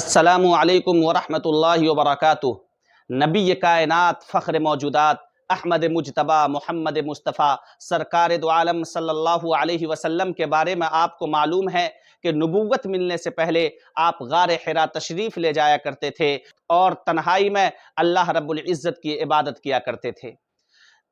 अस्सलामु अलैकुम वरहमतुल्लाहि वबरकातुह। नबी कायनात फ़ख्र मौजूदात अहमद मुजतबा मोहम्मद मुस्तफ़ा सरकार दो आलम सल्लल्लाहु अलैहि वसल्लम के बारे में आपको मालूम है कि नबूवत मिलने से पहले आप गार हिरा तशरीफ़ ले जाया करते थे और तन्हाई में अल्लाह रब्बुल इज़्ज़त की इबादत किया करते थे।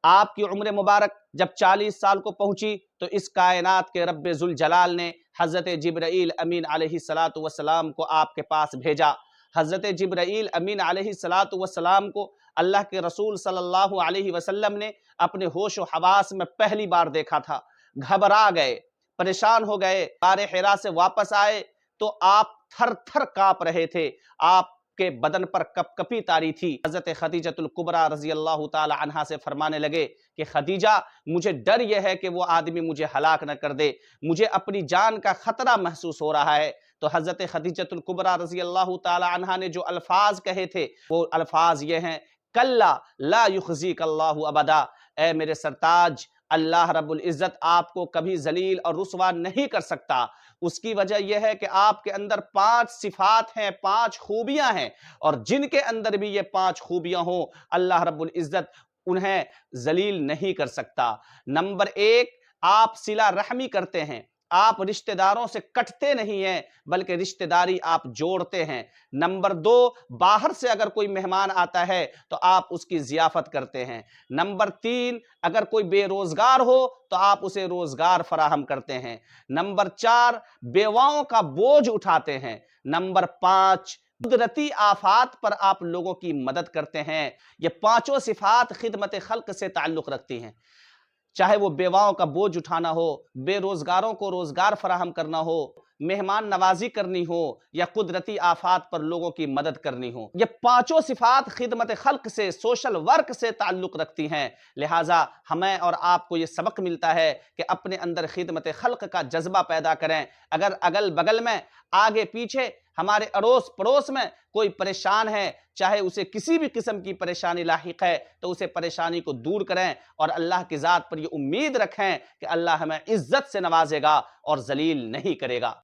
आपकी उम्र मुबारक जब 40 साल को पहुंची तो इस कायनात के रब्बे जुल जलाल ने हज़रत जिब्राईल अमीन अलैहिस्सलातु वस्सलाम को आपके पास भेजा। हज़रत जिब्राईल अमीन अलैहिस्सलातु वस्सलाम को अल्लाह के रसूल सल्लल्लाहु अलैहि वसल्लम ने अपने होश व हवास में पहली बार देखा था। घबरा गए, परेशान हो गए। गारे हिरा से वापस आए तो आप थर थर कांप रहे थे, आपके बदन पर कपकपी तारी थी। हज़रत खदीजतुल कुबरा रज़ी अल्लाह ताला अन्हा से फरमाने लगे कि खदीजा, मुझे डर यह है कि वो आदमी मुझे हलाक न कर दे, मुझे अपनी जान का खतरा महसूस हो रहा है। तो हज़रत खदीजतुल कुबरा रज़ी अल्लाह ताला अन्हा ने जो अल्फाज कहे थे वो अल्फाज ये हैं, कल्ला ला युखज़ीक अल्लाहु अबदा, ए मेरे सरताज, अल्लाह रब्बुल इज़्ज़त आपको कभी जलील और रुसवा नहीं कर सकता। उसकी वजह यह है कि आपके अंदर 5 सिफात हैं, 5 खूबियां हैं, और जिनके अंदर भी ये 5 खूबियां हों अल्लाह रब्बुल इज़्ज़त उन्हें जलील नहीं कर सकता। नंबर 1, आप सिला रहमी करते हैं, आप रिश्तेदारों से कटते नहीं हैं बल्कि रिश्तेदारी आप जोड़ते हैं। नंबर 2, बाहर से अगर कोई मेहमान आता है तो आप उसकी ज़ियाफ़त करते हैं। नंबर 3, अगर कोई बेरोज़गार हो तो आप उसे रोज़गार फराहम करते हैं। नंबर 4, बेवाओं का बोझ उठाते हैं। नंबर 5, कुदरती आफात पर आप लोगों की मदद करते हैं। ये पांचों सिफात खिदमत खल्क से ताल्लुक़ रखती हैं। चाहे वो बेवाओं का बोझ उठाना हो, बेरोजगारों को रोजगार फराहम करना हो, मेहमान नवाजी करनी हो, या कुदरती आफात पर लोगों की मदद करनी हो, ये पांचों सिफात खिदमत खल्क से, सोशल वर्क से ताल्लुक़ रखती हैं। लिहाजा हमें और आपको ये सबक मिलता है कि अपने अंदर खिदमत खल्क का जज्बा पैदा करें। अगर अगल बगल में, आगे पीछे, हमारे अड़ोस पड़ोस में कोई परेशान है, चाहे उसे किसी भी किस्म की परेशानी लाहिक है, तो उसे परेशानी को दूर करें और अल्लाह की ज़ात पर ये उम्मीद रखें कि अल्लाह हमें इज़्ज़त से नवाजेगा और जलील नहीं करेगा।